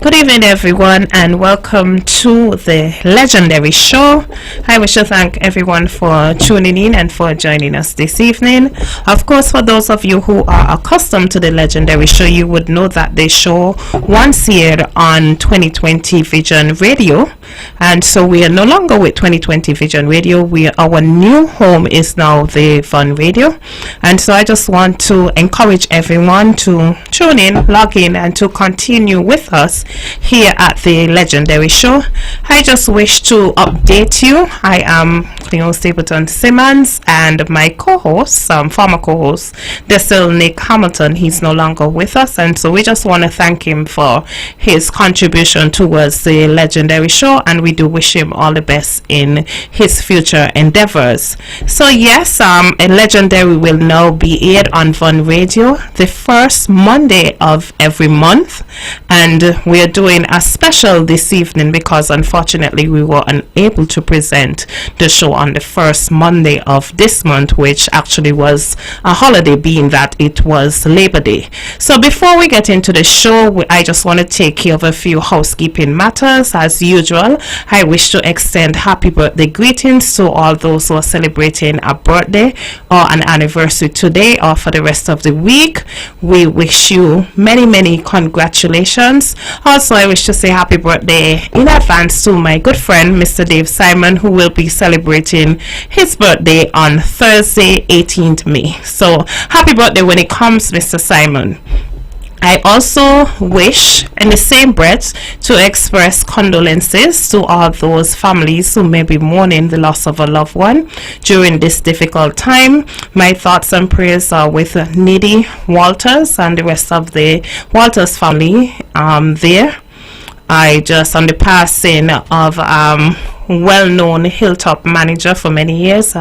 Good evening, everyone, and welcome to the legendary show. I wish to thank everyone for tuning in and for joining us this evening. Of course, for those of you who are accustomed to the legendary show, you would know that they show once a year on 2020 Vision Radio, and so we are no longer with 2020 Vision Radio. Our new home is now the Fun Radio, and so I just want to encourage everyone to tune in, log in, and to continue with us here at the legendary show. I just wish to update you. I am Cleon Stapleton-Simmonds, and my co-host, former co-host, still Nick Hamilton, he's no longer with us, and so we just want to thank him for his contribution towards the legendary show, and we do wish him all the best in his future endeavors. So yes, a legendary will now be aired on Fun Radio the first Monday of every month, and we are doing a special this evening because unfortunately we were unable to present the show on the first Monday of this month, which actually was a holiday, being that it was Labor Day. So before we get into the show, I just want to take care of a few housekeeping matters. As usual, I wish to extend happy birthday greetings to all those who are celebrating a birthday or an anniversary today or for the rest of the week. We wish you many congratulations. Also, I wish to say happy birthday in advance to my good friend Mr. Dave Simon, who will be celebrating his birthday on Thursday, 18th May. So happy birthday when it comes, Mr. Simon. I also wish in the same breath to express condolences to all those families who may be mourning the loss of a loved one during this difficult time. My thoughts and prayers are with Needy Walters and the rest of the Walters family there. I just on the passing of well-known Hilltop manager for many years,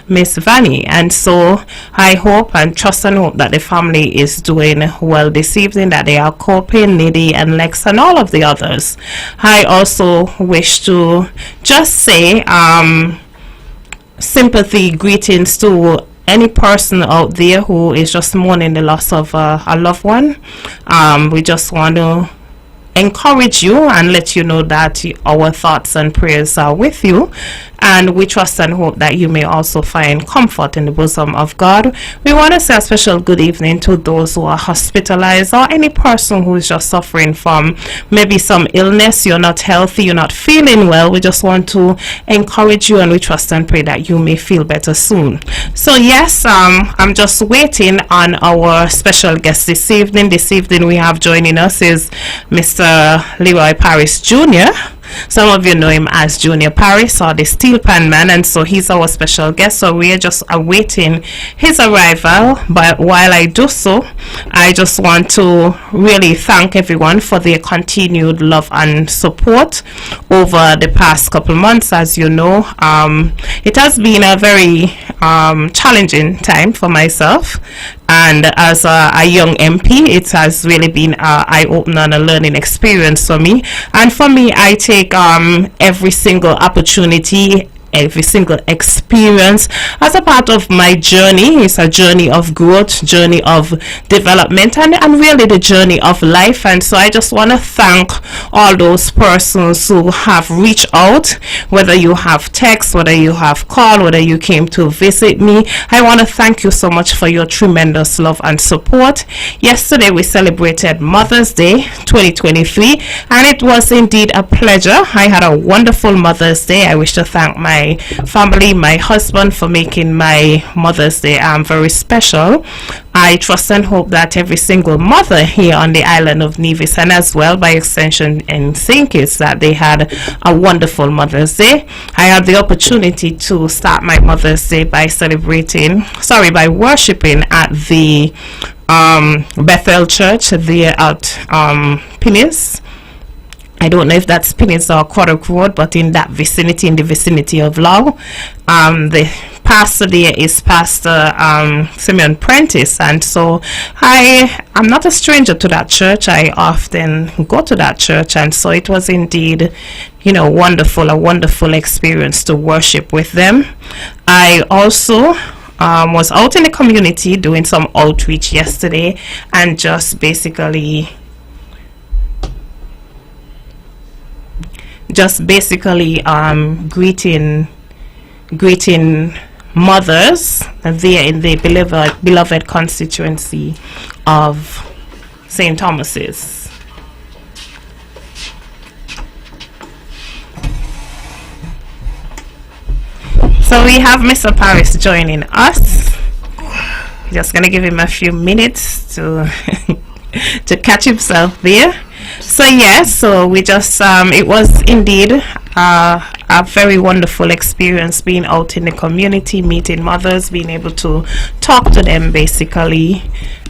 Miss Vanny, and so I hope and trust and hope that the family is doing well this evening, that they are coping, Nidhi and Lex and all of the others. I also wish to just say sympathy greetings to any person out there who is just mourning the loss of a loved one. We just want to encourage you and let you know that our thoughts and prayers are with you, and we trust and hope that you may also find comfort in the bosom of God. We want to say a special good evening to those who are hospitalized or any person who is just suffering from maybe some illness. You're not healthy, you're not feeling well. We just want to encourage you, and we trust and pray that you may feel better soon. So yes, I'm just waiting on our special guest this evening. This evening we have joining us is Mr. Leroy Paris Jr. Some of you know him as Junior Paris or the Steel Pan Man, and so he's our special guest. So we are just awaiting his arrival. But while I do so, I just want to really thank everyone for their continued love and support over the past couple months. As you know, it has been a very challenging time for myself, and as a young MP, it has really been an eye-opener and a learning experience for me. And for me, I take every single opportunity, every single experience as a part of my journey. It's a journey of growth, journey of development, and really the journey of life. And so I just want to thank all those persons who have reached out, whether you have text, whether you have called, whether you came to visit me. I want to thank you so much for your tremendous love and support. Yesterday we celebrated Mother's Day 2023, and it was indeed a pleasure. I had a wonderful Mother's Day. I wish to thank my family, my husband, for making my Mother's Day very special. I trust and hope that every single mother here on the island of Nevis, and as well by extension in St. Kitts, that they had a wonderful Mother's Day. I had the opportunity to start my Mother's Day by by worshiping at the Bethel Church there at Pinnis. I don't know if that's Pinnis or Quaddock Road, but in that vicinity, in the vicinity of Law. The pastor there is Pastor Simeon Prentice, and so I'm not a stranger to that church. I often go to that church, and so it was indeed, a wonderful experience to worship with them. I also was out in the community doing some outreach yesterday, and just basically just basically greeting mothers there in the beloved constituency of St. Thomas's. So we have Mr. Paris joining us. Just gonna give him a few minutes to to catch himself there. So yes, so we just it was indeed a very wonderful experience being out in the community, meeting mothers, being able to talk to them basically,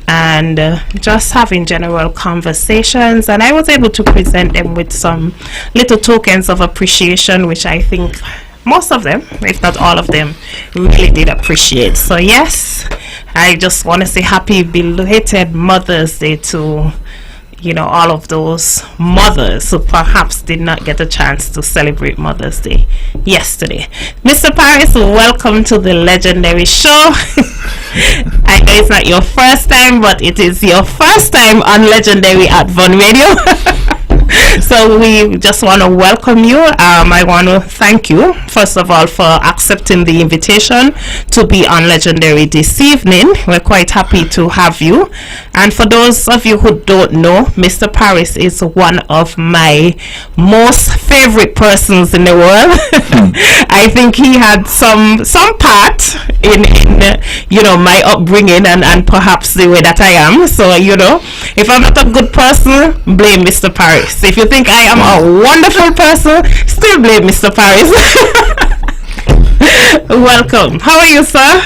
and just having general conversations. And I was able to present them with some little tokens of appreciation, which I think most of them, if not all of them, really did appreciate. So yes, I just want to say happy belated Mother's Day to, you know, all of those mothers who perhaps did not get a chance to celebrate Mother's Day yesterday. Mr. Paris, welcome to the legendary show. I know it's not your first time, but it is your first time on Legendary at Von Radio. So we just want to welcome you. I want to thank you, first of all, for accepting the invitation to be on Legendary this evening. We're quite happy to have you. And for those of you who don't know, Mr. Paris is one of my most favorite persons in the world. I think he had some part in you know, my upbringing and perhaps the way that I am. So, you know, if I'm not a good person, blame Mr. Paris. If you think I am a wonderful person, still blame Mr. Paris. Welcome. How are you, sir?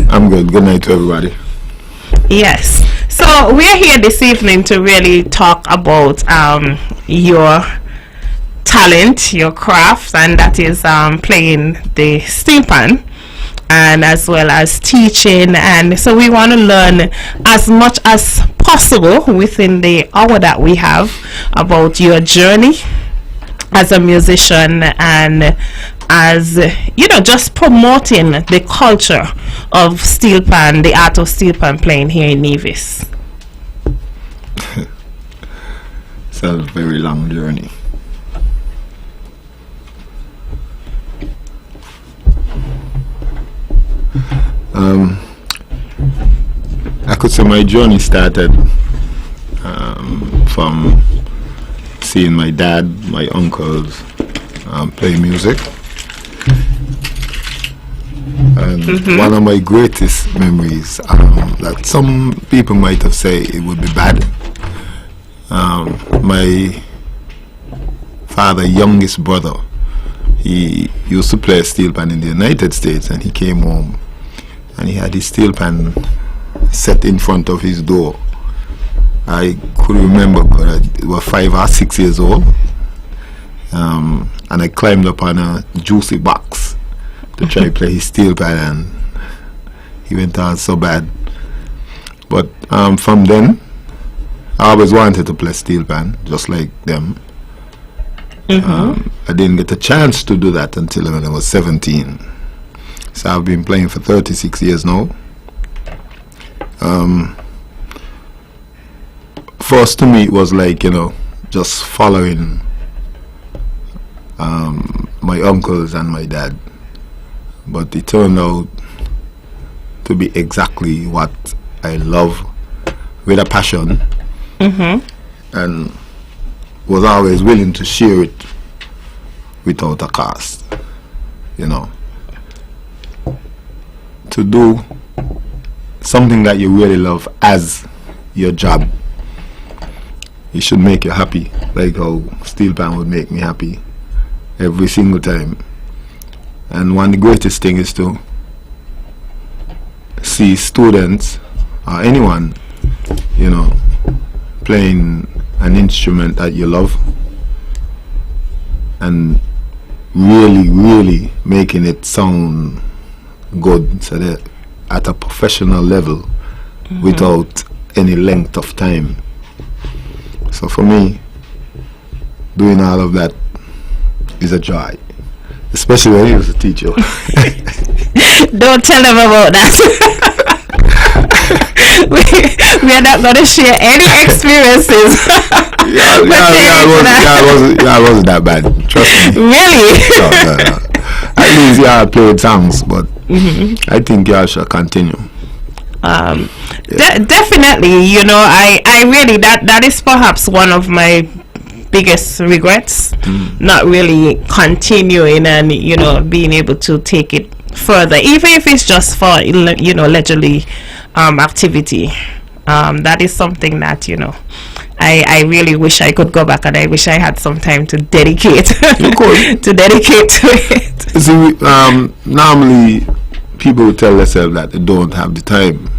I'm good. Good night to everybody. Yes. So we're here this evening to really talk about your talent, your craft, and that is playing the steel pan, and as well as teaching. And so we want to learn as much as possible within the hour that we have about your journey as a musician, and as, you know, just promoting the culture of steel pan, the art of steel pan playing here in Nevis. It's a very long journey. I could say my journey started from seeing my dad, my uncles play music. And one of my greatest memories, that some people might have said it would be bad, my father's youngest brother, he used to play steel pan in the United States, and he came home and he had his steel pan set in front of his door. I could remember, but I was 5 or 6 years old, and I climbed up on a juicy box to try to play his steel pan, and he went on so bad. But from then, I always wanted to play steel pan, just like them. I didn't get a chance to do that until when I was 17. So I've been playing for 36 years now. First to me it was like, you know, just following my uncles and my dad. But it turned out to be exactly what I love, with a passion, and was always willing to share it without a cost, you know. To do something that you really love as your job, it should make you happy, like how steel pan would make me happy every single time. And one of the greatest thing is to see students or anyone, you know, playing an instrument that you love and really making it sound good, so that at a professional level, without any length of time. So for me, doing all of that is a joy, especially when he was a teacher. Don't tell them about that. we are not going to share any experiences. Yeah, it wasn't that bad. Trust me. Really? No. At least I played songs, but I think y'all should continue. Definitely, you know, I really that is perhaps one of my biggest regrets, not really continuing and, you know, being able to take it further, even if it's just for, you know, leisurely activity. That is something that, you know, I really wish I could go back, and I wish I had some time to dedicate to dedicate to it. See, normally people tell themselves that they don't have the time.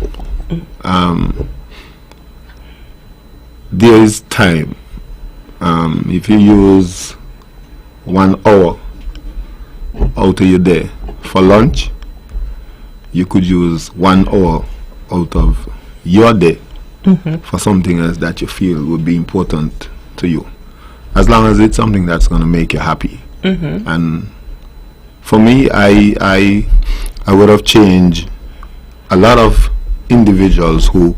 There is time. If you use 1 hour out of your day for lunch, you could use 1 hour out of your day for something else that you feel would be important to you, as long as it's something that's going to make you happy. And for me, I would have changed a lot of individuals who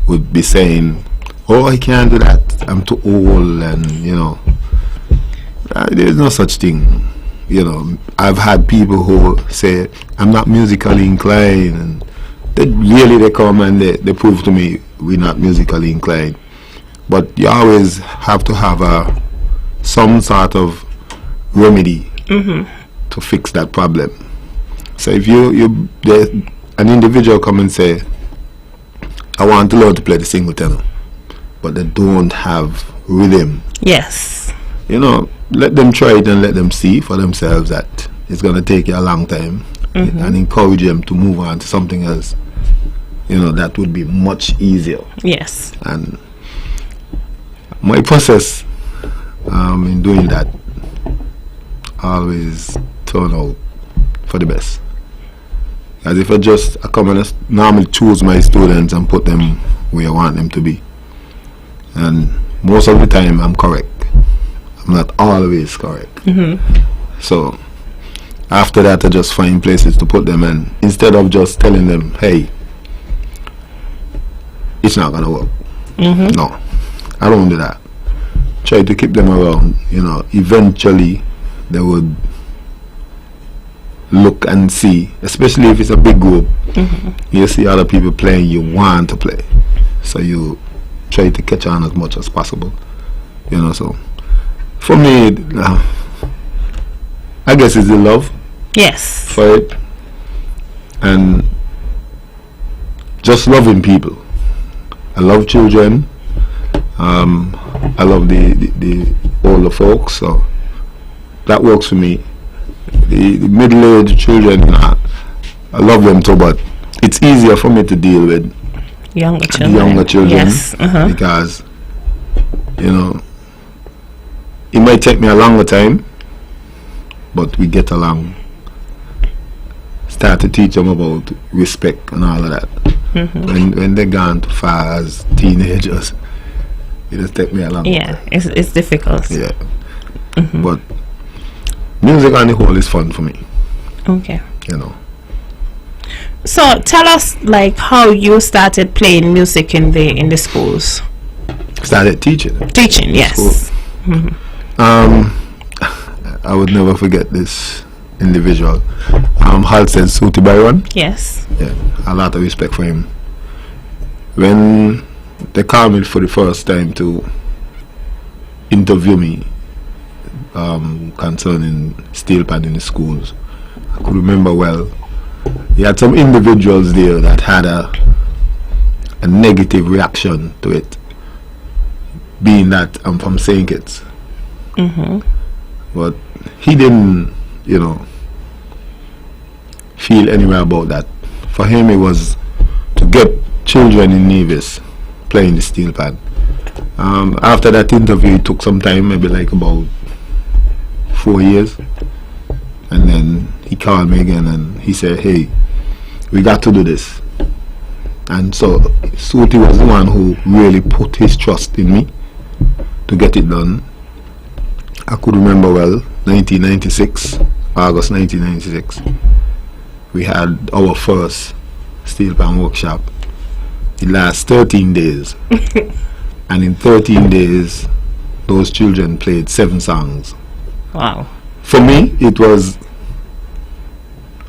would be saying, oh, I can't do that, I'm too old, and, you know, there's no such thing. You know, I've had people who say I'm not musically inclined, and they come and they prove to me we're not musically inclined. But you always have to have some sort of remedy to fix that problem. So if an individual come and say, I want to learn to play the single tenor, but they don't have rhythm. Yes. You know, let them try it and let them see for themselves that it's going to take you a long time, and encourage them to move on to something else. You know, that would be much easier. Yes. And my process in doing that always turn out for the best. As if I come and normally choose my students and put them where I want them to be. And most of the time I'm correct. I'm not always correct. So after that, I just find places to put them in, instead of just telling them, hey, it's not gonna work. No, I don't do that. Try to keep them around. You know, eventually they would look and see, especially if it's a big group. You see other people playing, you want to play, so you try to catch on as much as possible. You know, so for me, I guess it's the love. Yes. For it, and just loving people. I love children. I love the older folks, so that works for me. The middle-aged children, I love them too, but it's easier for me to deal with younger children. Yes. Because, you know, it might take me a longer time, but we get along. Start to teach them about respect and all of that. When they're gone too far as teenagers, it just take me a long time. It's difficult. Yeah. But music on the whole is fun for me. Okay. You know. So tell us, like, how you started playing music in the schools. Started teaching. Teaching, yes. I would never forget this individual. Halstead Suti Byron. Yes. Yeah, a lot of respect for him. When they called me for the first time to interview me concerning steel pan in the schools, I could remember well. He had some individuals there that had a negative reaction to it, being that I'm from St. Kitts. But he didn't, you know, feel anywhere about that. For him, it was to get children in Nevis playing the steel pan. After that interview, it took some time, maybe like about 4 years, and then he called me again and he said, hey, we got to do this. And so Suti was the one who really put his trust in me to get it done. I could remember well, 1996, August 1996, we had our first steel pan workshop it lasts 13 days. And in 13 days, those children played 7 songs. Wow. For me, it was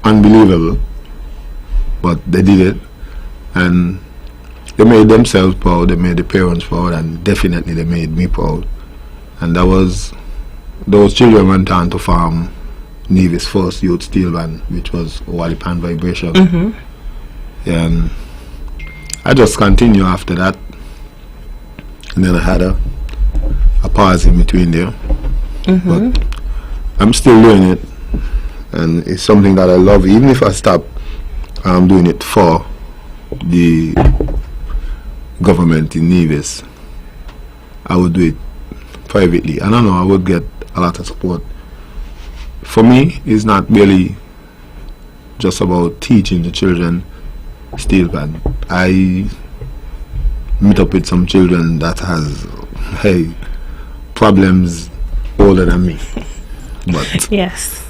unbelievable, but they did it, and they made themselves proud, they made the parents proud, and definitely they made me proud. And that was, those children went on to form Nevis' first youth steel band, which was Wally Pan Vibration. And I just continued after that, and then I had a pause in between there. But I'm still doing it, and it's something that I love. Even if I stop, I'm doing it for the government in Nevis. I would do it privately. I don't know, I would get a lot of support. For me, it's not really just about teaching the children steel band. I meet up with some children that has problems older than me, but yes,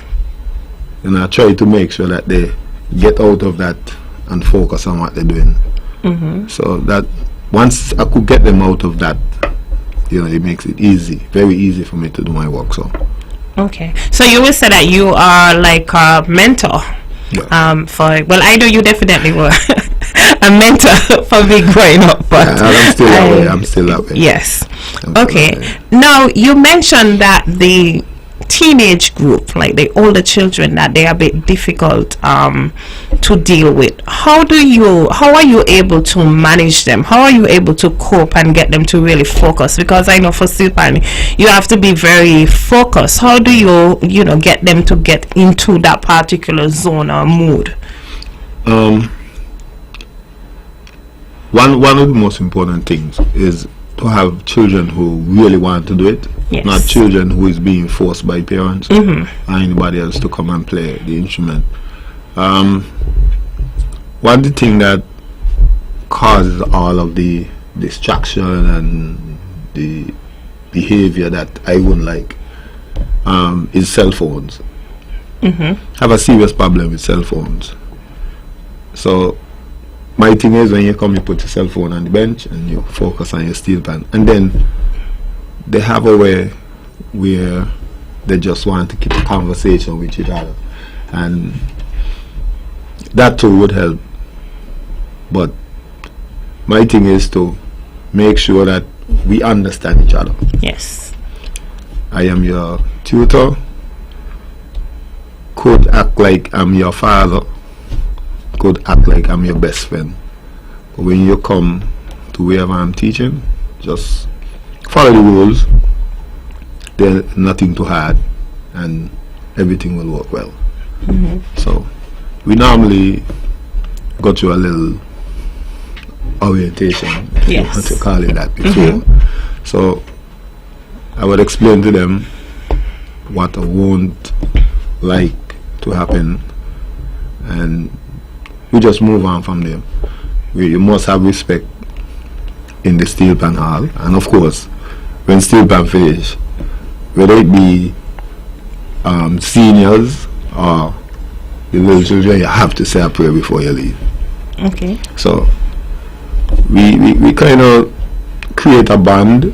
and I try to make sure that they get out of that and focus on what they're doing. So that once I could get them out of that, it makes it easy, very easy for me to do my work. So okay, so you will say that you are like a mentor. Well, I know you definitely were a mentor for me growing up, but I'm still that way. I'm still that way. Yes. Okay. Now you mentioned that the teenage group, like the older children, that they are a bit difficult to deal with. How are you able to manage them? How are you able to cope and get them to really focus? Because I know for steel pan, you have to be very focused. How do you get them to get into that particular zone or mood? One of the most important things is to have children who really want to do it, not children who is being forced by parents or anybody else to come and play the instrument. One the thing that causes all of the distraction and the behavior that I wouldn't like is cell phones. I have a serious problem with cell phones. So my thing is, when you come, you put your cell phone on the bench and you focus on your steel pan. And then they have a way where they just want to keep a conversation with each other, and that too would help. But my thing is to make sure that we understand each other. Yes. I am your tutor, could act like I'm your father, could act like I'm your best friend. But when you come to wherever I'm teaching, just follow the rules. There's nothing too hard, and everything will work well. So we normally go through a little orientation, if you want to call it that, before. So I would explain to them what I won't like to happen, and we just move on from there. You must have respect in the steel pan hall, and of course, when steel pan finish, whether it be seniors or the little children, you have to say a prayer before you leave. Okay. So we kind of create a bond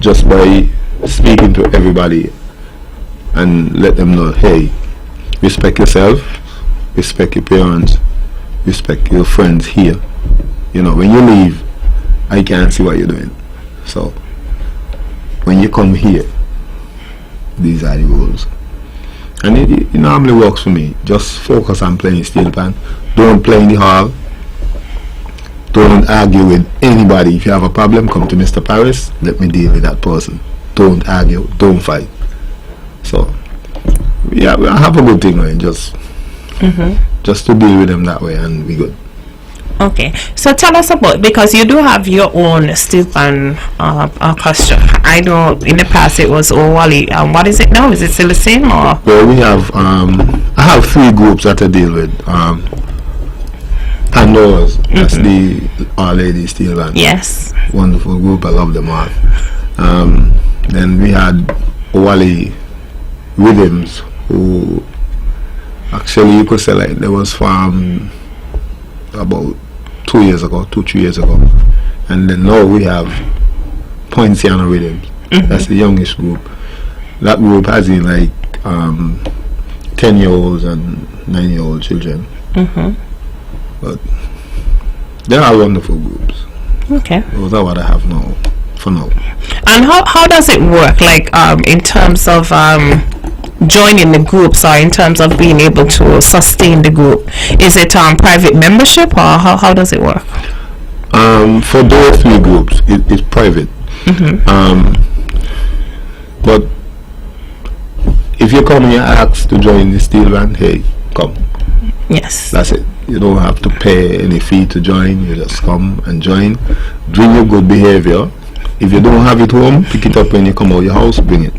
just by speaking to everybody and let them know, hey, respect yourself, respect your parents, respect your friends here. When you leave, I can't see what you're doing. So when you come here, these are the rules. And it normally works for me. Just focus on playing steel pan. Don't play in the hall. Don't argue with anybody. If you have a problem, come to Mr. Paris. Let me deal with that person. Don't argue. Don't fight. So yeah, we have a good thing going. Just to deal with them that way, and we good. Okay, so tell us about, because you do have your own steel pan orchestra. I know in the past it was Wally. What is it now? Is it still the same, or? Well, we have I have 3 groups that I deal with. Pandora's, that's the Our Lady Steel Band. Yes. Wonderful group. I love them all. Then we had Wally Rhythms, who actually you could say like they was from about 3 years ago. And then now we have Poinciana Rhythms. That's the youngest group. That group has in like 10-year-olds and 9-year-old children. But they are wonderful groups. Okay. Those are what I have now, for now. And how does it work, like in terms of joining the groups, or in terms of being able to sustain the group? Is it private membership, or how does it work? For those 3 groups, it's private. But if you come here ask to join the steel band, hey, come. Yes. That's it. You don't have to pay any fee to join. You just come and join. Bring your good behavior. If you don't have it home, pick it up when you come out your house. Bring it.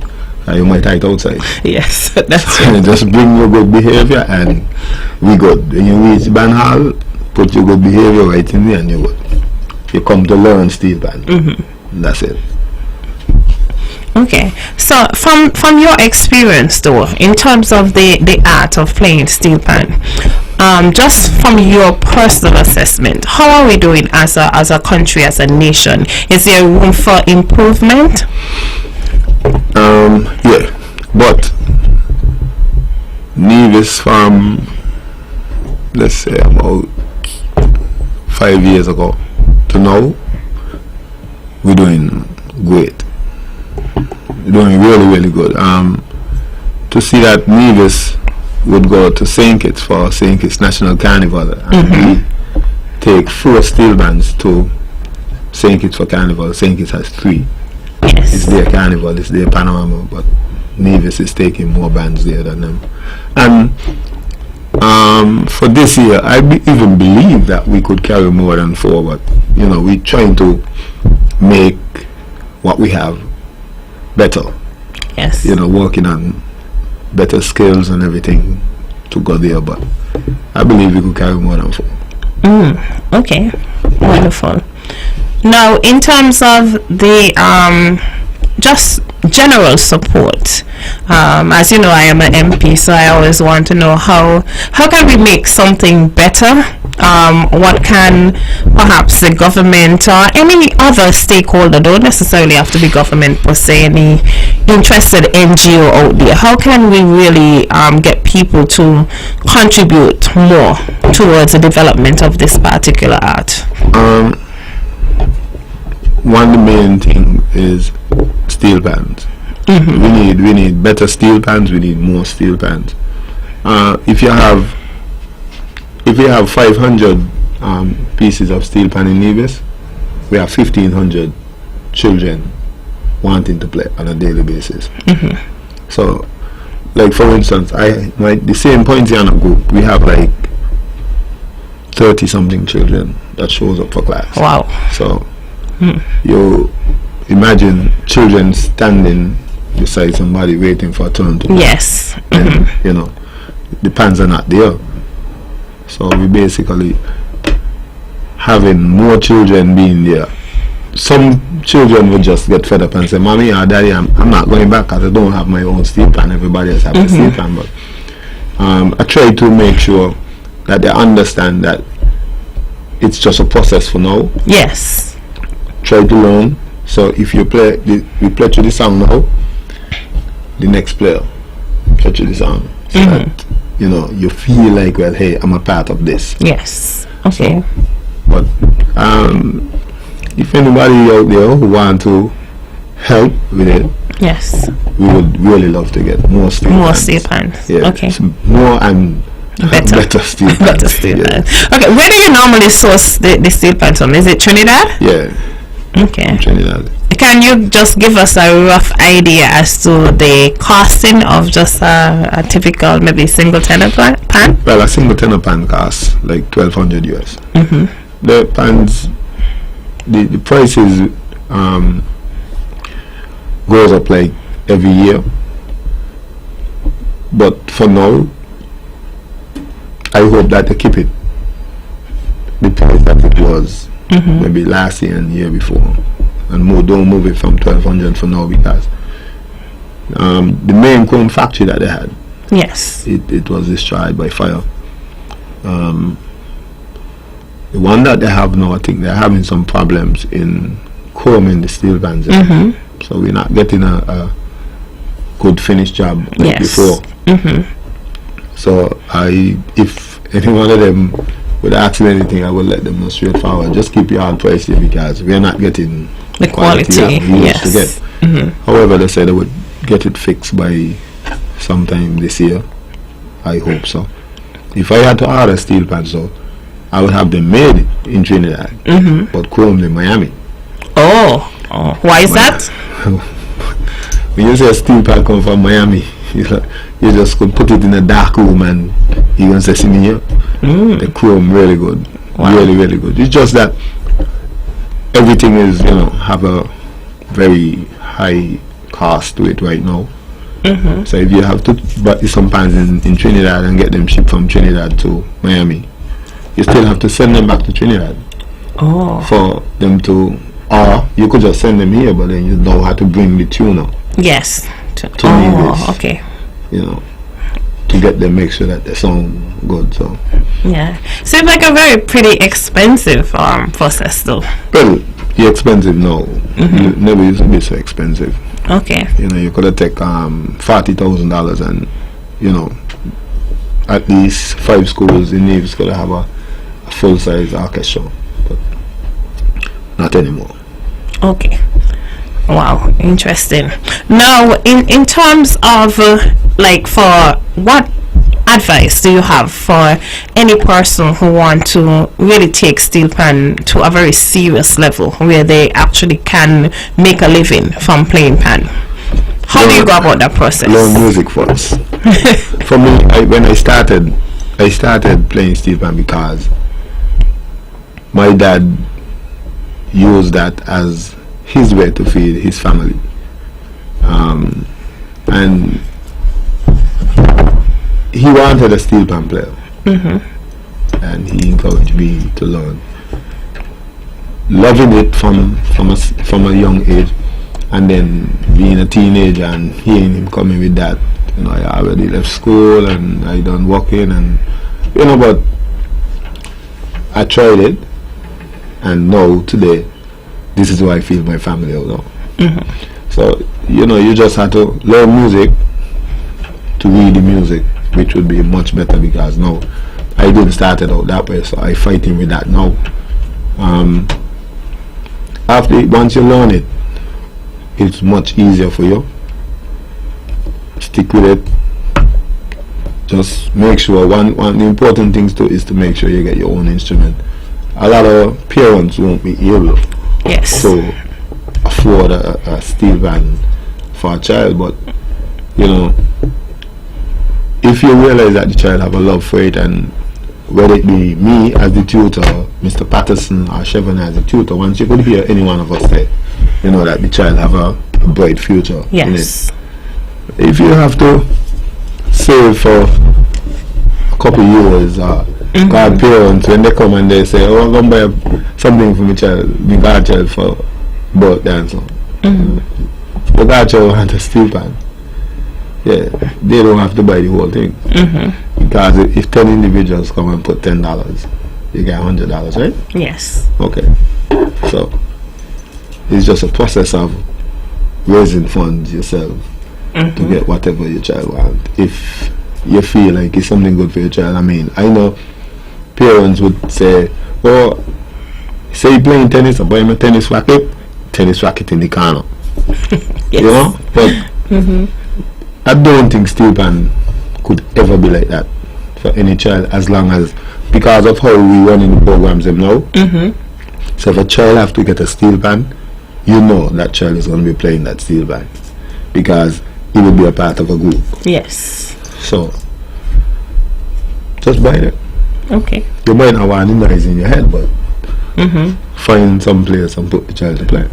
You might hide outside. Yes, that's right. Just bring your good behavior and we good. When you reach band hall, put your good behavior right in there and you good. You come to learn steel band. That's it. Okay, so from your experience though, in terms of the art of playing steel pan, just from your personal assessment, how are we doing as a country, as a nation? Is there room for improvement? Yeah, but Nevis from, let's say, about 5 years ago to now, we're doing great. We're doing really, really good. To see that Nevis would go to St. Kitts for St. Kitts National Carnival, and we take 4 steel bands to St. Kitts for Carnival. St. Kitts has 3. Yes. It's their Carnival, it's their Panorama, but Nevis is taking more bands there than them. And for this year, I even believe that we could carry more than 4, but you know, we're trying to make what we have better. Yes. You know, working on better skills and everything to go there, but I believe we could carry more than 4. Okay, wonderful. Now, in terms of the just general support, as you know, I am an MP, so I always want to know how can we make something better? What can perhaps the government or any other stakeholder, don't necessarily have to be government per se, any interested NGO out there, how can we really get people to contribute more towards the development of this particular art? One of the main thing is steel pans. We need better steel pans. We need more steel pans. If you have 500 pieces of steel pan in Nevis, we have 1,500 children wanting to play on a daily basis. So, like for instance, the same Poinciana group, we have like 30 something children that shows up for class. Wow. So you imagine children standing beside somebody waiting for a turn to play. Yes. And you know, the pans are not there. So we basically having more children being there. Some children will just get fed up and say, "Mommy or Daddy, I'm not going back because I don't have my own steel pan. Everybody else has a steel pan." But I try to make sure that they understand that it's just a process for now. Yes. Try to learn. So if you play, we play through the song now, the next player play through the song. So that, you know, you feel like, well, hey, I'm a part of this. Yes. Okay. So, but if anybody out there who want to help with it, yes, we would really love to get more steel pans. steel pans. Yeah, Okay. more and better steel pans. Better steel pans. Okay. Where do you normally source the steel pans from? Is it Trinidad? Yeah. Okay. Trinidad. Can you just give us a rough idea as to the costing of just a typical, maybe single tenor pan? Well, a single tenor pan costs like $1,200 US. The pans, the prices goes up like every year. But for now, I hope that they keep it the price that it was maybe last year and the year before, and don't move it from 1,200 for now, because the main cone factory that they had, yes, it was destroyed by fire. The one that they have now, I think they're having some problems in chroming the steel pans. So we're not getting a good finished job like before. So if any one of them would ask me anything, I will let them know straightforward. Just keep your hand pricey because we're not getting the quality that we used to get. However, they said they would get it fixed by sometime this year. I hope so. If I had to order steel pans, so I would have them made in Trinidad, but chromed in Miami. Oh, why is that? When you say a steel pan come from Miami, you just could put it in a dark room and you can say, see me here. The chrome really good, really, really good. It's just that everything is, have a very high cost to it right now. So if you have to buy some pans in Trinidad and get them shipped from Trinidad to Miami, you still have to send them back to Trinidad for them to, or you could just send them here, but then you know how to bring the tuner. Yes. To okay. To get them, make sure that they sound good. So yeah, seems like a very pretty expensive process though. Well, it's expensive now. It never used to be so expensive. Okay. You could have take $40,000 and at least 5 schools in Neves could have a full-size orchestra, but not anymore. Okay. Wow, interesting. Now, in terms of for what advice do you have for any person who want to really take steel pan to a very serious level where they actually can make a living from playing pan? How do you go about that process? Learn music first. For me, when I started playing steel pan because my dad used that as his way to feed his family, and he wanted a steel pan player, and he encouraged me to learn. Loving it from a young age, and then being a teenager and hearing him coming with that, I already left school and I done working, and but I tried it, and now today this is why I feel my family out now. So you just have to learn music to read the music, which would be much better because now I didn't start it out that way, so I fighting with that now. Once you learn it, it's much easier for you. Stick with it. Just make sure one of the important things too is to make sure you get your own instrument. A lot of parents won't be able to afford a steel pan for a child, but if you realize that the child have a love for it, and whether it be me as the tutor, Mr. Patterson or Chevron as the tutor, once you could hear any one of us say, that the child have a bright future in it. If you have to save for a couple years, godparents, when they come and they say, I'm going to buy something for my godchild for birthday and so on. The godchild wants a steel pan. Yeah, they don't have to buy the whole thing. Because if 10 individuals come and put $10, you get $100, right? Yes. Okay. So it's just a process of raising funds yourself to get whatever your child wants. If you feel like it's something good for your child, I know parents would say, say you're playing tennis, I buy him a tennis racket in the corner. But I don't think steel pan could ever be like that for any child, as long as, because of how we run in the programs them now. So if a child have to get a steel pan, that child is going to be playing that steel pan because he will be a part of a group. Yes. So just buy it. Okay. You might not want noise in your head, but find some place and put the child to play.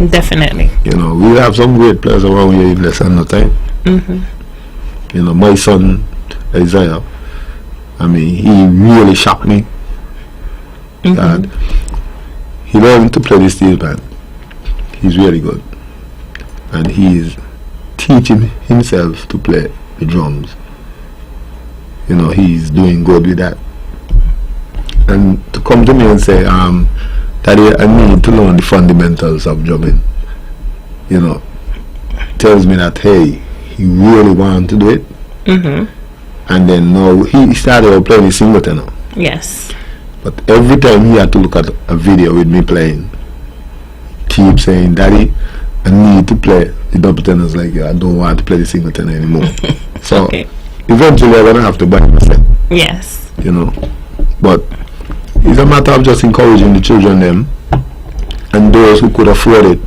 Definitely. We have some great players around here in less than no time. My son Isaiah, he really shocked me. That he learned to play the steel pan. He's really good, and he's teaching himself to play the drums. He's doing good with that. And to come to me and say, Daddy, I need to learn the fundamentals of drumming, you know, tells me that, hey, he really wanted to do it. And then now he started out playing the singleton now. Yes. But every time he had to look at a video with me playing, keep saying, Daddy, I need to play the double tenors like you. I don't want to play the singleton anymore. So eventually I'm going to have to buy myself. Yes. You know. But it's a matter of just encouraging the children them and those who could afford it.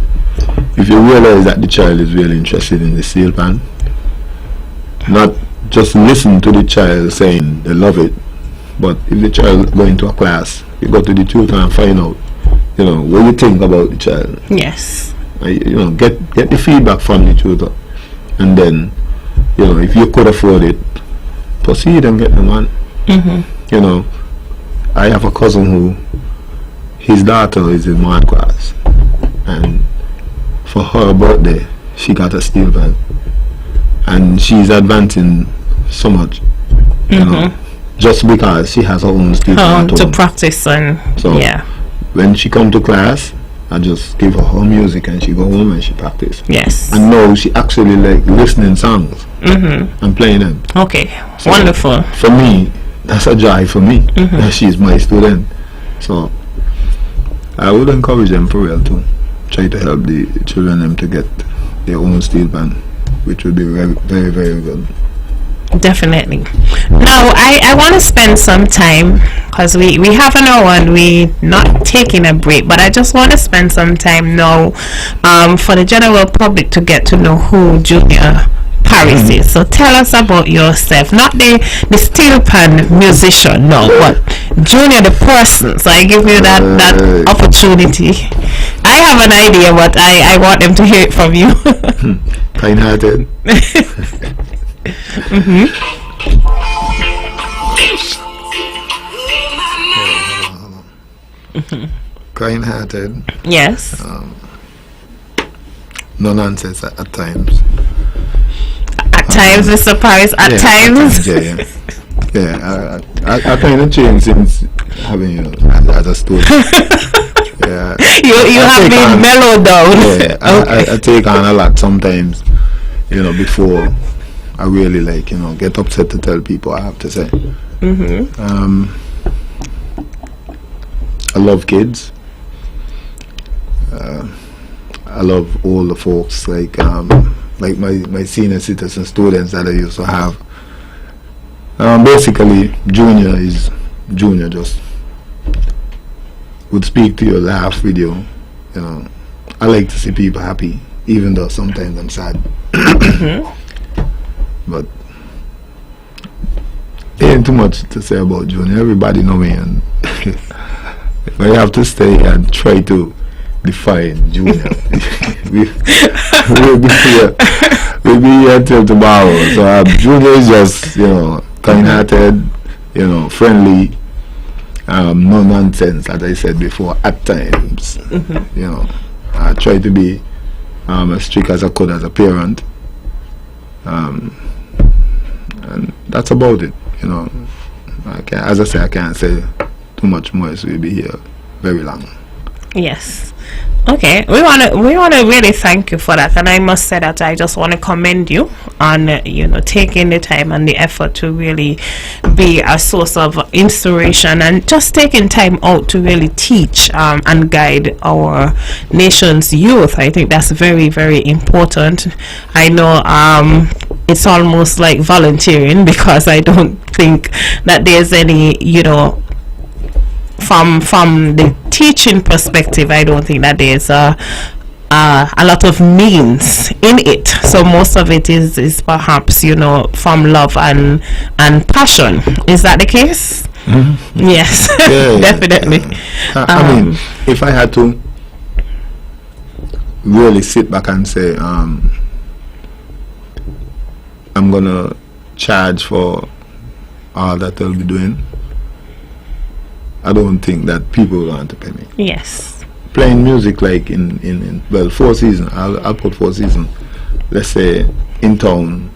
If you realize that the child is really interested in the steel pan, not just listen to the child saying they love it, but if the child go into a class, you go to the tutor and find out, you know, what you think about the child. Yes. You know, get the feedback from the tutor, and then, you know, if you could afford it, proceed and get them on. You know, I have a cousin who, his daughter is in math class, and for her birthday, she got a steel pan, and she's advancing so much, you know, just because she has her own steel pan to practice. And so when she come to class, I just give her music and she go home and she practice. Yes. And now she actually like listening songs and playing them. Okay, so wonderful. For me, that's a joy for me that she's my student. So I would encourage them for real to try to help the children them to get their own steel band, which would be very, very, very good. Definitely. Now I want to spend some time, because we have an hour and we're not taking a break, but I just want to spend some time now for the general public to get to know who Junior Paris is. So tell us about yourself, not the steel pan musician, no, but Junior the person. So I give you that opportunity. I have an idea, but I want them to hear it from you. Kind-hearted. Kind-hearted. Yes. No nonsense at times. At times, Mr. Paris. At times. Yeah. I kind of changed since having you as a student. Yeah. You have been mellowed down. Yeah. I take on a lot sometimes. You know, before I really like, you know, get upset to tell people, I have to say. I love kids. I love all the folks, like my senior citizen students that I used to have. Basically, Junior just would speak to you, laugh with you. You know, I like to see people happy, even though sometimes I'm sad. But ain't too much to say about Junior. Everybody know me, and if I have to stay and try to define Junior, we'll be here till tomorrow. So Junior is just, you know, kind-hearted, you know, friendly, no nonsense, as I said before, at times. You know, I try to be as strict as I could as a parent, and that's about it. You know, as I say, I can't say too much more, so we'll be here very long. Yes. Okay, we want to really thank you for that, and I must say that I just want to commend you on you know, taking the time and the effort to really be a source of inspiration, and just taking time out to really teach and guide our nation's youth. I think that's very, very important. I know it's almost like volunteering, because I don't think that there's any, you know, from the teaching perspective, I don't think that there's a lot of means in it. So most of it is perhaps, you know, from love and passion. Is that the case? Yes. Definitely. I mean, if I had to really sit back and say, I'm gonna charge for all that I'll be doing, I don't think that people will want to pay me. Yes. Playing music, like in 4 seasons, I'll put 4 seasons, let's say, in town,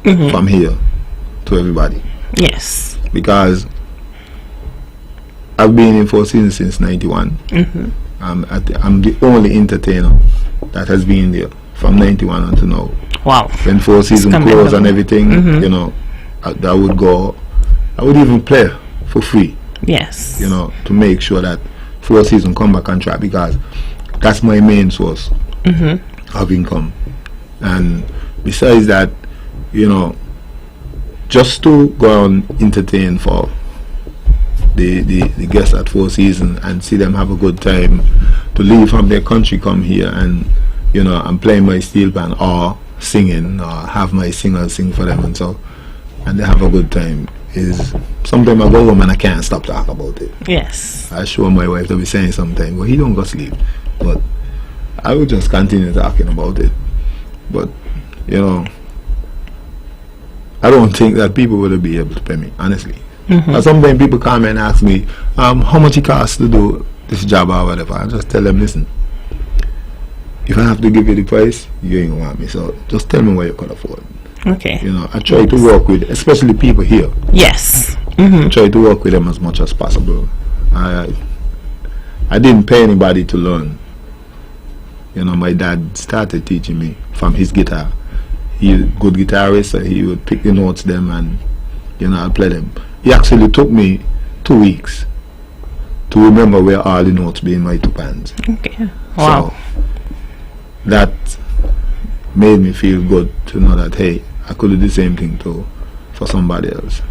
from here to everybody. Yes. Because I've been in Four Seasons since '91. I'm the only entertainer that has been there from '91 until now. Wow. When Four Seasons closed and everything, you know, I would go. I would even play for free. Yes. You know, to make sure that Four Seasons come back on track, because that's my main source of income. And besides that, you know, just to go and entertain for the guests at Four Seasons and see them have a good time, to leave from their country, come here, and you know, I'm playing my steel band or singing, or have my singers sing for them, and so, and they have a good time. Is sometimes I go home and I can't stop talking about it. Yes. I show my wife to be saying something, well, he don't go sleep, but I will just continue talking about it. But you know, I don't think that people would be able to pay me, honestly. Sometimes people come and ask me how much it costs to do this job or whatever. I just tell them, listen, if I have to give you the price, you ain't gonna want me, so just tell me what you can afford. Okay. You know, I try to work with, especially people here. Yes. I try to work with them as much as possible. I didn't pay anybody to learn. You know, my dad started teaching me from his guitar. He's a good guitarist, so he would pick the notes them, and you know, I'd play them. It actually took me 2 weeks to remember where all the notes be in my two hands. Okay. Wow. So that made me feel good to know that, hey, I could do the same thing too for somebody else.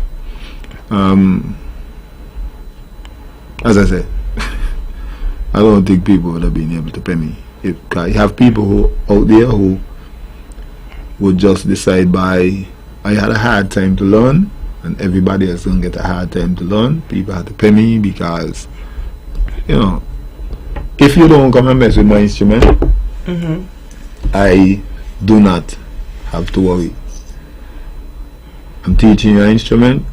As I said, I don't think people would have been able to pay me. You have people who out there who would just decide by, I had a hard time to learn, and everybody else gonna get a hard time to learn. People had to pay me because, you know, if you don't come and mess with my instrument, I do not have to worry. I'm teaching your instrument,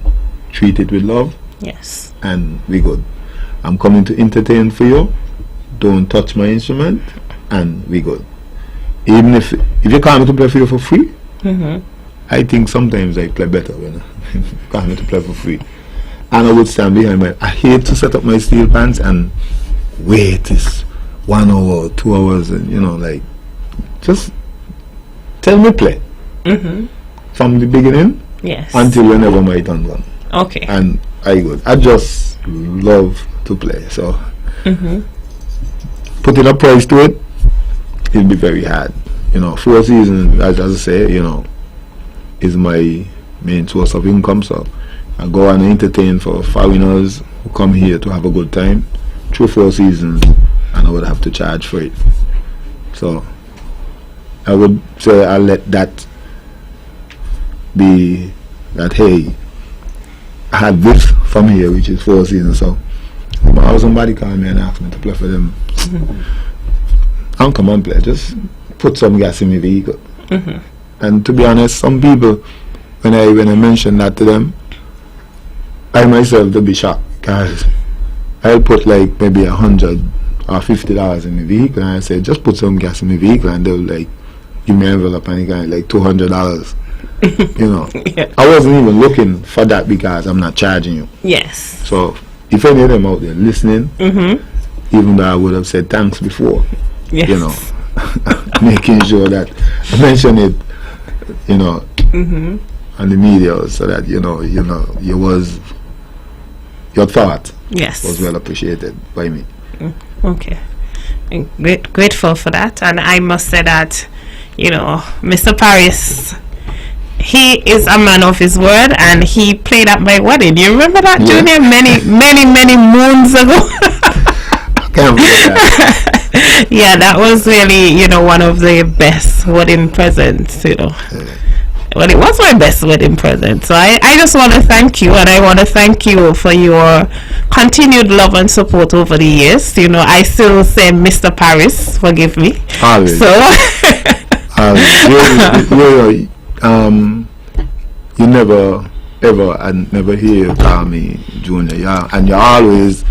treat it with love. Yes. And we good. I'm coming to entertain for you. Don't touch my instrument, and we good. Even if you call me to play for you for free, I think sometimes I play better when you call me to play for free. And I would stand behind I hate to set up my steel pans and wait this 1 hour, 2 hours, and you know, like, just tell me play from the beginning until whenever my turn comes. Okay. And I just love to play, so putting a price to it, it'll be very hard. You know, Four Seasons, as I say, you know, is my main source of income, so I go and entertain for foreigners who come here to have a good time through Four Seasons, and I would have to charge for it. So I would say I'll let that be that, hey, I had this from here, which is Four Seasons, so how somebody call me and ask me to play for them, I'll come and play, just put some gas in my vehicle. And to be honest, some people, when I mention that to them, I myself to be shocked, because I'll put like maybe $100 or $50 in my vehicle, and I say, just put some gas in my vehicle, and they'll like give me an envelope and kind of like $200. You know, I wasn't even looking for that because I'm not charging you. Yes. So if any of them out there listening, even though I would have said thanks before, you know, making sure that I mention it, you know, on the media, so that you know, your thought was well appreciated by me. Okay. Grateful for that, and I must say that, you know, Mr. Paris, he is a man of his word, and he played at my wedding. You remember that, Junior? Many moons ago. I can't believe that. Yeah, that was really, you know, one of the best wedding presents, you know. Well, it was my best wedding present. So I just want to thank you, and I want to thank you for your continued love and support over the years. You know, I still say Mr. Paris, forgive me. Always. So you never ever, and never hear you call me Junior. Yeah, and you always,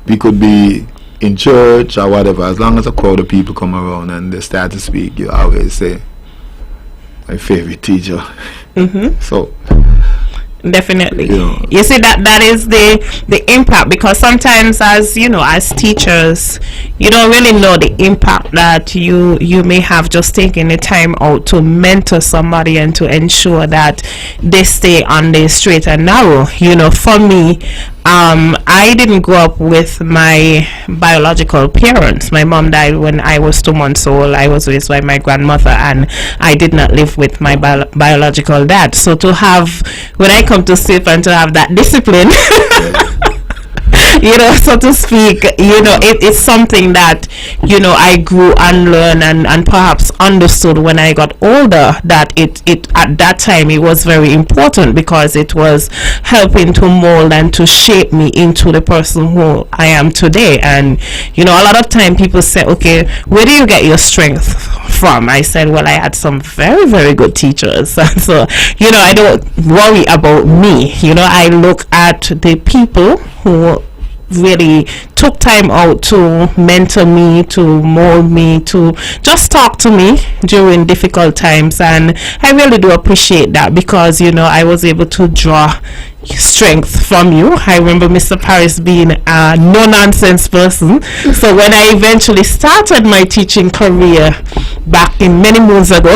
we could be in church or whatever, as long as a crowd of people come around and they start to speak, you always say my favorite teacher. So Definitely. You know. You see, that is the impact, because sometimes, as you know, as teachers, you don't really know the impact that you may have just taking the time out to mentor somebody and to ensure that they stay on the straight and narrow. You know, for me, I didn't grow up with my biological parents. My mom died when I was 2 months old. I was raised by my grandmother, and I did not live with my biological dad. So to have, when I come to sleep, and to have that discipline, you know, so to speak, you know, it's something that, you know, I grew and learned and perhaps understood when I got older, that it at that time it was very important, because it was helping to mold and to shape me into the person who I am today. And you know, a lot of time people say, okay, where do you get your strength from? I said, well, I had some very, very good teachers. So, you know, I don't worry about me. You know, I look at the people who really took time out to mentor me, to mold me, to just talk to me during difficult times. And I really do appreciate that, because you know, I was able to draw strength from you. I remember Mr. Paris being a no nonsense person. So when I eventually started my teaching career back in many moons ago,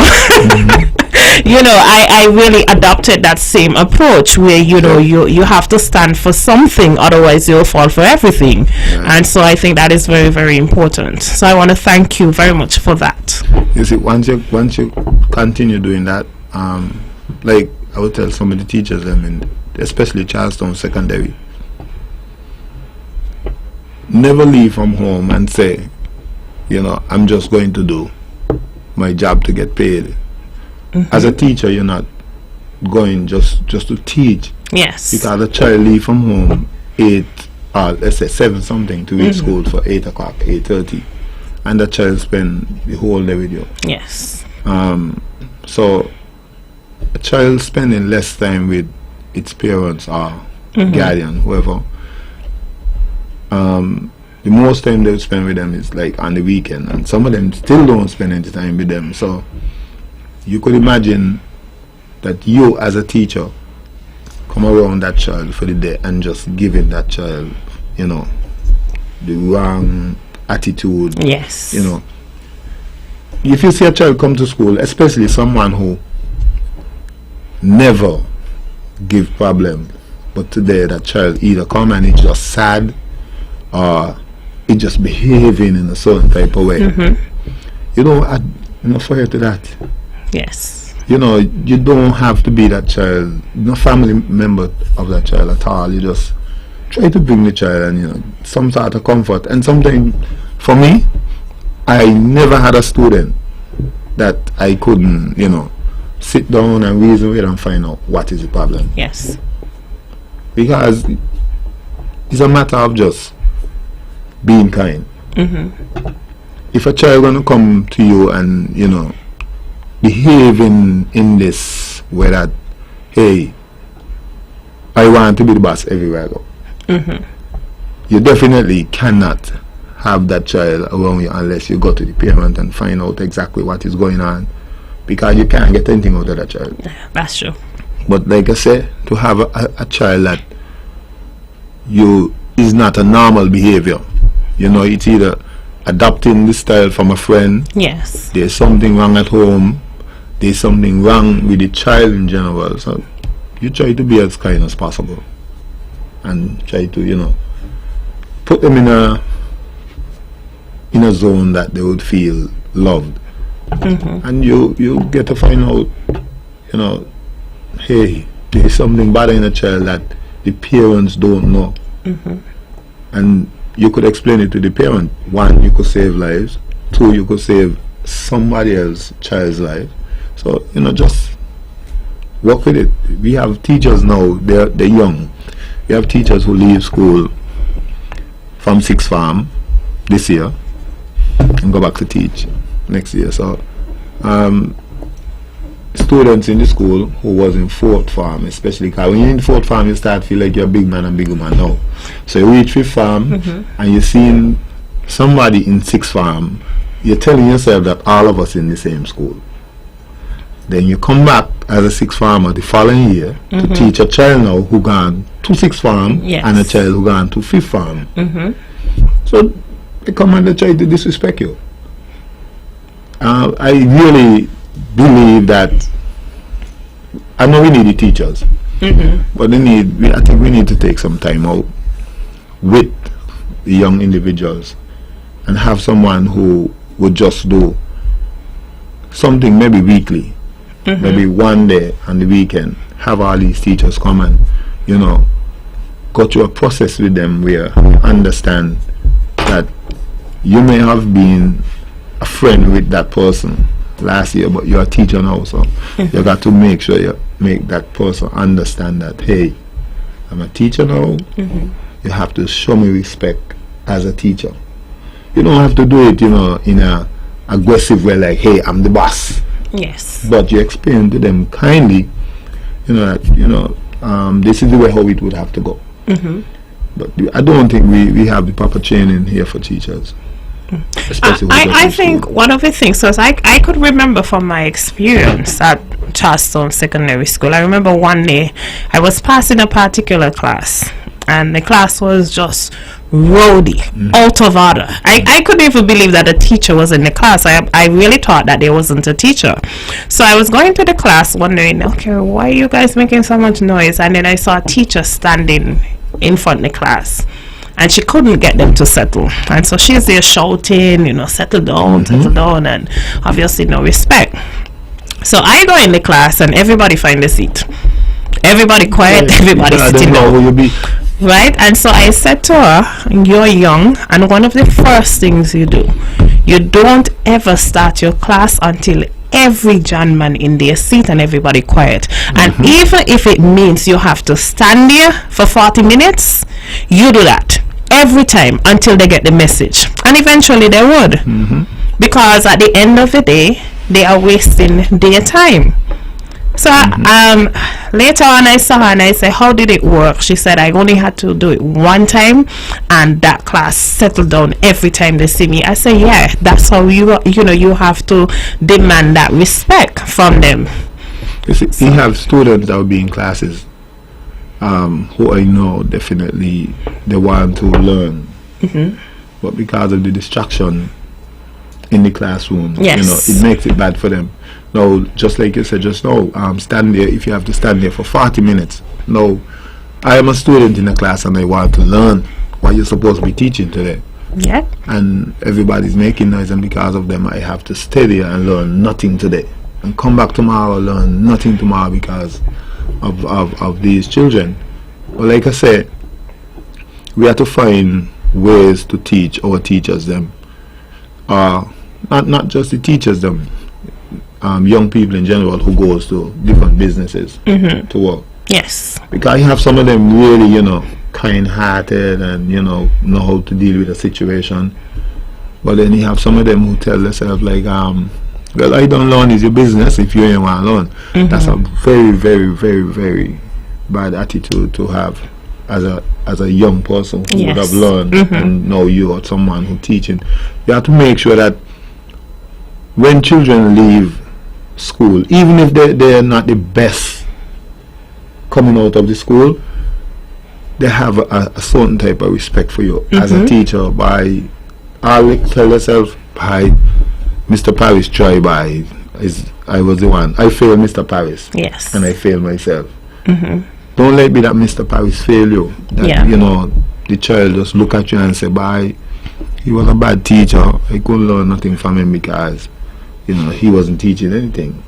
you know, I really adopted that same approach, where you know, you have to stand for something, otherwise you'll fall for everything. And so I think that is very, very important. So I want to thank you very much for that. You see, once you continue doing that, like I would tell some of the teachers, I mean, especially Charlestown Secondary, never leave from home and say, you know, I'm just going to do my job to get paid. As a teacher, you're not going just to teach. Yes. Because a child leave from home 8, let's say 7 something to reach school for 8 o'clock, 8:30, and the child spend the whole day with you. Yes. So a child spending less time with its parents or guardian, whoever, the most time they spend with them is like on the weekend, and some of them still don't spend any time with them. So you could imagine that you as a teacher come around that child for the day and just giving that child, you know, the wrong attitude. Yes. You know, if you see a child come to school, especially someone who never give problem, but today that child either come and it's just sad, or it just behaving in a certain type of way, you know, I'm not fair to that. Yes. You know, you don't have to be that child, no family member of that child at all. You just try to bring the child and, you know, some sort of comfort. And sometimes, for me, I never had a student that I couldn't, you know, sit down and reason with and find out what is the problem. Yes. Because it's a matter of just being kind. If a child gonna come to you and, you know, behaving in this way that, hey, I want to be the boss everywhere I go, you definitely cannot have that child around you unless you go to the parent and find out exactly what is going on, because you can't get anything out of that child. That's true. But like I said, to have a child that you is not a normal behavior, you know, it's either adopting the style from a friend, Yes. there's something wrong at home, there's something wrong with the child in general. So you try to be as kind as possible and try to, you know, put them in a zone that they would feel loved. And you get to find out, you know, hey, there's something bothering a child that the parents don't know. And you could explain it to the parent. 1, you could save lives. 2, you could save somebody else's child's life. So, you know, just work with it. We have teachers now, they're young. We have teachers who leave school from 6th form this year and go back to teach next year. So students in the school who was in 4th form, especially, because when you're in 4th form you start feel like you're a big man and big woman now. So you reach 5th form and you're seeing somebody in 6th form, you're telling yourself that all of us in the same school. Then you come back as a sixth farmer the following year to teach a child now who gone to sixth farm and a child who gone to fifth farm. So they come and they try to disrespect you. I really believe that I know we need the teachers, but I think we need to take some time out with the young individuals and have someone who would just do something maybe weekly, maybe one day on the weekend, have all these teachers come and, you know, go through a process with them where you understand that you may have been a friend with that person last year, but you're a teacher now, so you got to make sure you make that person understand that, hey, I'm a teacher now. You have to show me respect as a teacher. You don't have to do it, you know, in a aggressive way, like, hey, I'm the boss. Yes. But you explain to them kindly, you know, that, you know, this is the way how it would have to go. But I don't think we have the proper training here for teachers. I think one of the things was I could remember from my experience at Charlestown Secondary School. I remember one day I was passing a particular class, and the class was just rowdy, out of order. I couldn't even believe that a teacher was in the class. I really thought that there wasn't a teacher. So I was going to the class wondering, okay, why are you guys making so much noise? And then I saw a teacher standing in front of the class, and she couldn't get them to settle. And so she's there shouting, you know, settle down, and obviously no respect. So I go in the class and everybody find a seat. Everybody quiet, everybody sitting down. Right? And so I said to her, you're young, and one of the first things you do, you don't ever start your class until every John man in their seat and everybody quiet. And even if it means you have to stand there for 40 minutes, you do that every time until they get the message. And eventually they would. Because at the end of the day, they are wasting their time. So later on I saw her and I said, how did it work? She said, I only had to do it one time and that class settled down every time they see me. I said, yeah, that's how you know, you have to demand that respect from them. You see, you have students that will be in classes who I know definitely they want to learn, but because of the distraction in the classroom, you know, it makes it bad for them. No, just like you said just now, stand there if you have to stand there for 40 minutes. No, I am a student in a class and I want to learn what you're supposed to be teaching today. Yeah. And everybody's making noise, and because of them I have to stay there and learn nothing today. And come back tomorrow, learn nothing tomorrow because of these children. But like I said, we have to find ways to teach our teachers them. Not just the teachers them. Young people in general who goes to different businesses to work. Yes. Because you have some of them really, you know, kind-hearted and, you know how to deal with a situation. But then you have some of them who tell themselves like, well, I don't learn is your business if you ain't want to learn. That's a very, very, very, very bad attitude to have as a young person who would have learned and know you or someone who teaching. You have to make sure that when children leave school, even if they are not the best coming out of the school, they have a certain type of respect for you as a teacher. By I tell yourself, by Mr. Paris try by I was the one. I failed Mr. Paris. Yes. And I failed myself. Don't let me that Mr. Paris fail you. That, you know, the child just look at you and say, bye, he was a bad teacher. I couldn't learn nothing from him because, you know, he wasn't teaching anything.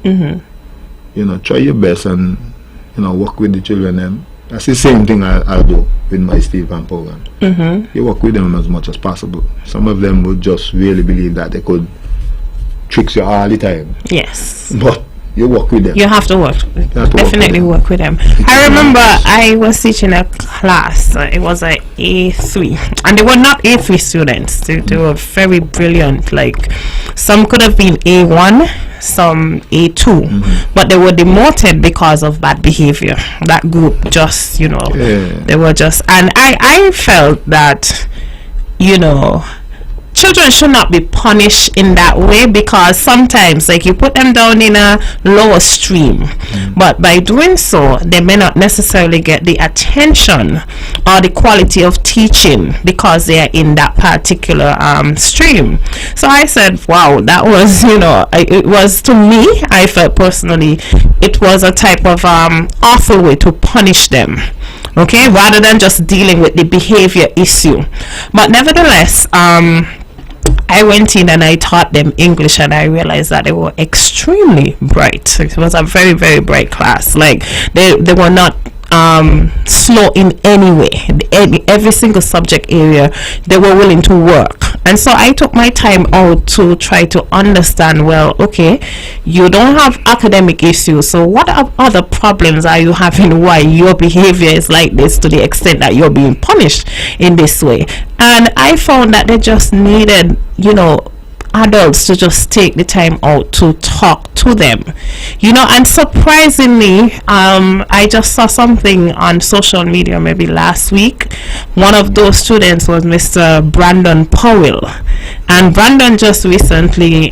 You know, try your best and, you know, work with the children. And that's the same thing I'll do with my Steve Van program. You work with them as much as possible. Some of them would just really believe that they could trick you all the time. Yes. But you work with them. You have to work. Definitely work with them. I remember I was teaching a class. It was a A3, and they were not A3 students. They were very brilliant. Like some could have been A1, some A2, but they were demoted because of bad behavior. That group just, you know, they were just. And I felt that, you know, children should not be punished in that way, because sometimes, like, you put them down in a lower stream, but by doing so, they may not necessarily get the attention or the quality of teaching because they are in that particular stream. So I said, wow, that was, it was, to me, I felt personally, it was a type of awful way to punish them, okay, rather than just dealing with the behavior issue. But nevertheless, I went in and I taught them English, and I realized that they were extremely bright. It was a very, very bright class. Like, they were not slow in any way. Every single subject area, they were willing to work. And so I took my time out to try to understand, well, okay, you don't have academic issues, so what other problems are you having, why your behavior is like this, to the extent that you're being punished in this way? And I found that they just needed, adults to just take the time out to talk to them, and surprisingly, I just saw something on social media maybe last week. One of those students was Mr. Brandon Powell, and Brandon just recently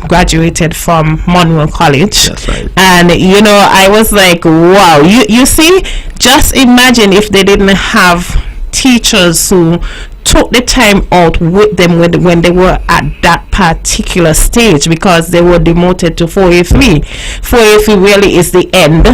graduated from Monroe College. That's right. And I was like, wow, you see, just imagine if they didn't have teachers who took the time out with them when they were at that particular stage, because they were demoted to 4A3. 4A3 really is the end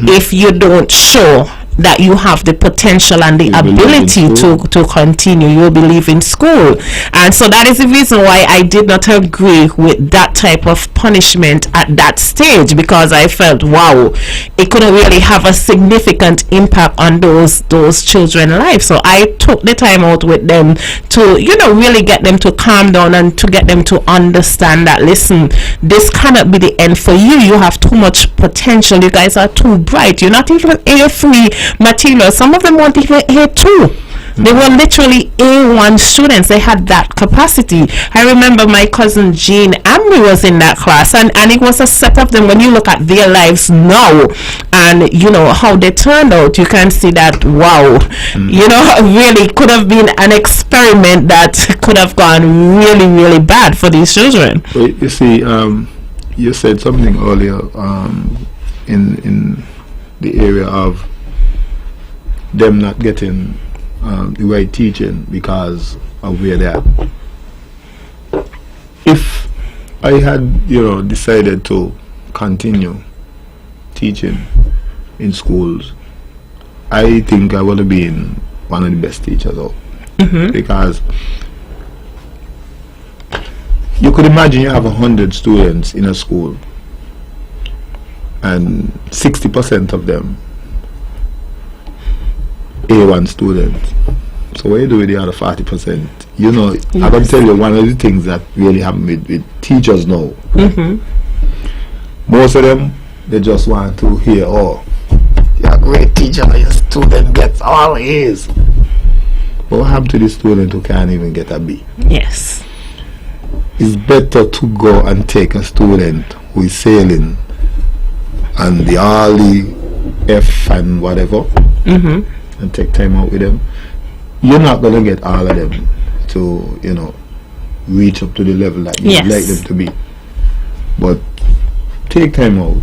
if you don't show that you have the potential and the ability to continue. You'll be leaving school. And so that is the reason why I did not agree with that type of punishment at that stage, because I felt, wow, it couldn't really have a significant impact on those children's lives. So I took the time out with them to, really get them to calm down and to get them to understand that, listen, this cannot be the end for you. You have too much potential. You guys are too bright. You're not even A3 material. Some of them weren't even A2. They were literally A1 students. They had that capacity. I remember my cousin Jean Amri was in that class, and it was a set of them. When you look at their lives now and how they turned out, you can see that, wow, really could have been an experiment that could have gone really, really bad for these children. Well, you see, you said something earlier in the area of them not getting the right teaching because of where they are. If I had, decided to continue teaching in schools, I think I would have been one of the best teachers out. Because you could imagine you have 100 students in a school, and 60% of them A1 students. So what you do with the other 40%? I can tell you one of the things that really happen with teachers now. Most of them, they just want to hear, oh, you're a great teacher, your student gets all A's. But what happened to the student who can't even get a B? Yes. It's better to go and take a student who is sailing and the early F and whatever, and take time out with them. You're not going to get all of them to, reach up to the level that you would like them to be. But take time out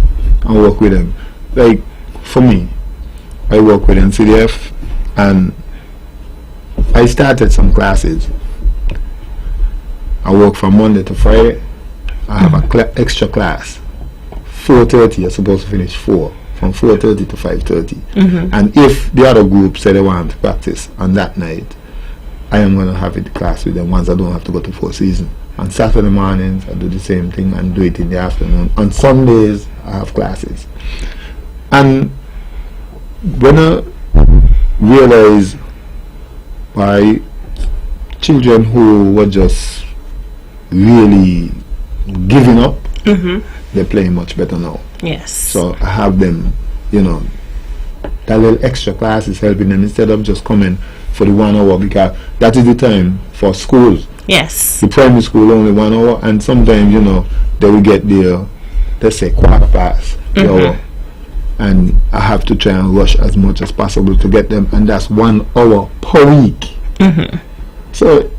and work with them. Like, for me, I work with NCDF, and I started some classes. I work from Monday to Friday. I have a extra class. 4:30, you're supposed to finish 4. From 4:30 to 5:30. And if the other group say they want to practice on that night, I am going to have the class with them once I don't have to go to Four Seasons. On Saturday mornings, I do the same thing and do it in the afternoon. On Sundays, I have classes. And when I realize by children who were just really giving up, they're playing much better now. Yes. So I have them, that little extra class is helping them instead of just coming for the 1 hour, because that is the time for schools. Yes. The primary school only 1 hour, and sometimes, they will get there, let's say, quarter past the hour. And I have to try and rush as much as possible to get them, and that's 1 hour per week. So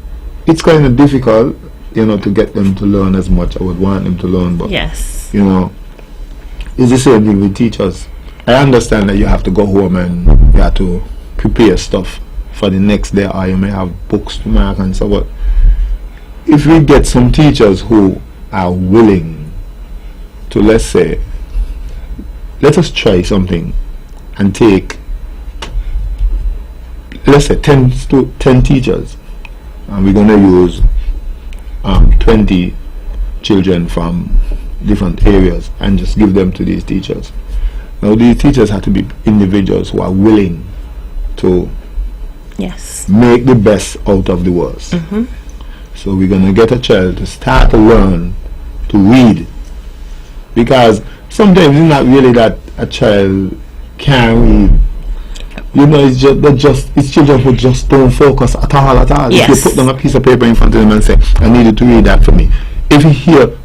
it's kind of difficult, to get them to learn as much. I would want them to learn, but yes, it's the same thing with teachers. I understand that you have to go home and you have to prepare stuff for the next day, or you may have books to mark and so. But if we get some teachers who are willing to, let's say, let us try something and take, let's say 10 teachers, and we're going to use 20 children from different areas and just give them to these teachers. Now these teachers have to be individuals who are willing to yes, make the best out of the worst. So we're going to get a child to start to learn to read, because sometimes it's not really that a child can read. It's children who just don't focus at all. Yes. If you put down a piece of paper in front of them and say, I need you to read that for me. If you hear,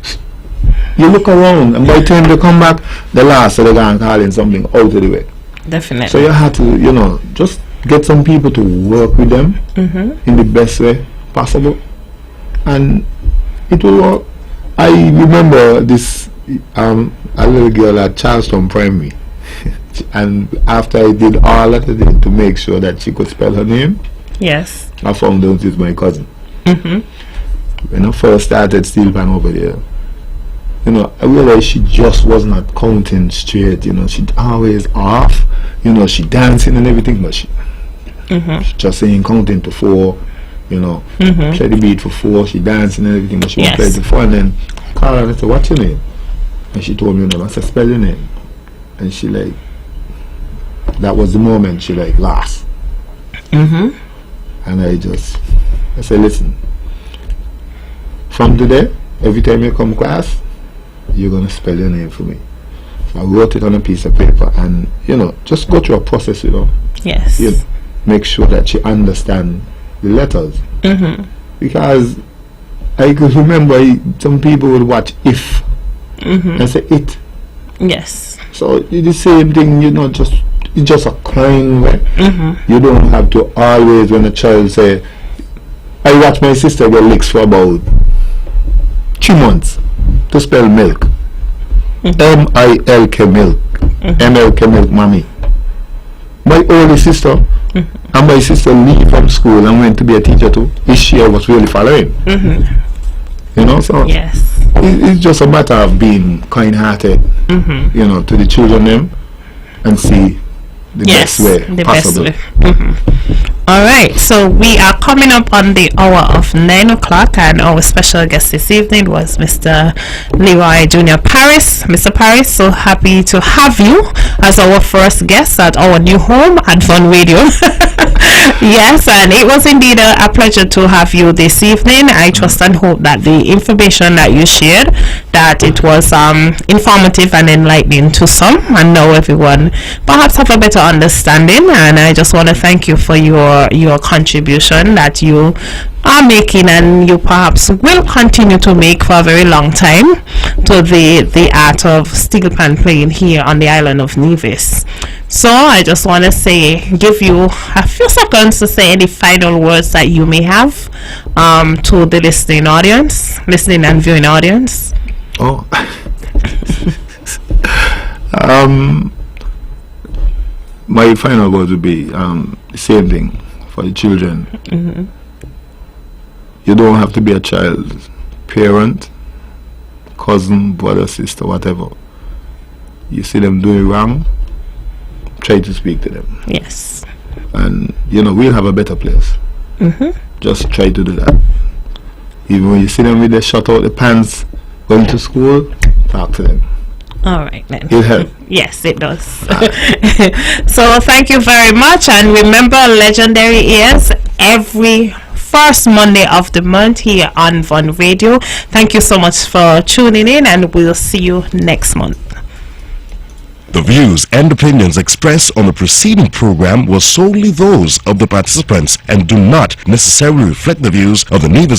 you look around, and by the time they come back, the last, so they're going to call in something out of the way. definitely. So you have to, just get some people to work with them in the best way possible, and it will work. I remember this, a little girl at Charleston Primary, and after I did all that I did to make sure that she could spell her name, yes, I found out it's my cousin. When I first started steel pan over there, I realized she just was not counting straight. She always off. She dancing and everything, but she just saying counting to 4. Play the beat for 4. She dancing and everything, but she won't play to 4. And then I called her and I said, "What's your name?" And she told me her name. I said, "Spell your name." And she that was the moment she laughed. And I said, "Listen, from today, every time you come class, you're gonna spell your name for me." So I wrote it on a piece of paper, and just go through a process, yes, make sure that she understand the letters. Because I could remember some people would watch if and say it. yes, So it's the same thing, it's just a kind way. You don't have to always, when a child say, I watched my sister get licks for about 2 months to spell milk. M-I-L-K milk. M-L-K milk, mommy. My older sister and my sister leave from school and went to be a teacher too. She was really following. So yes, it's just a matter of being kind-hearted, to the children them, and see the best way possible. All right, so we are coming up on the hour of 9 o'clock, and our special guest this evening was Mr. Leroy Jr. Paris. Mr. Paris, so happy to have you as our first guest at our new home at Fun Radio. Yes, and it was indeed a pleasure to have you this evening. I trust and hope that the information that you shared, that it was informative and enlightening to some, and now everyone perhaps have a better understanding. And I just want to thank you for your contribution that you are making, and you perhaps will continue to make for a very long time, to the art of steel pan playing here on the island of Nevis. So I just want to give you a few seconds to say any final words that you may have to the listening and viewing audience. My final words would be the same thing for the children. You don't have to be a child's parent, cousin, brother, sister, whatever. You see them doing wrong, try to speak to them. Yes. And we'll have a better place. Just try to do that. Even when you see them with their shut out the pants going to school, talk to them. All right then. It helps. Yes, it does. So thank you very much, and remember, Legendary is every first Monday of the month here on Fun Radio. Thank you so much for tuning in, and we'll see you next month. The views and opinions expressed on the preceding program were solely those of the participants and do not necessarily reflect the views of the Nevis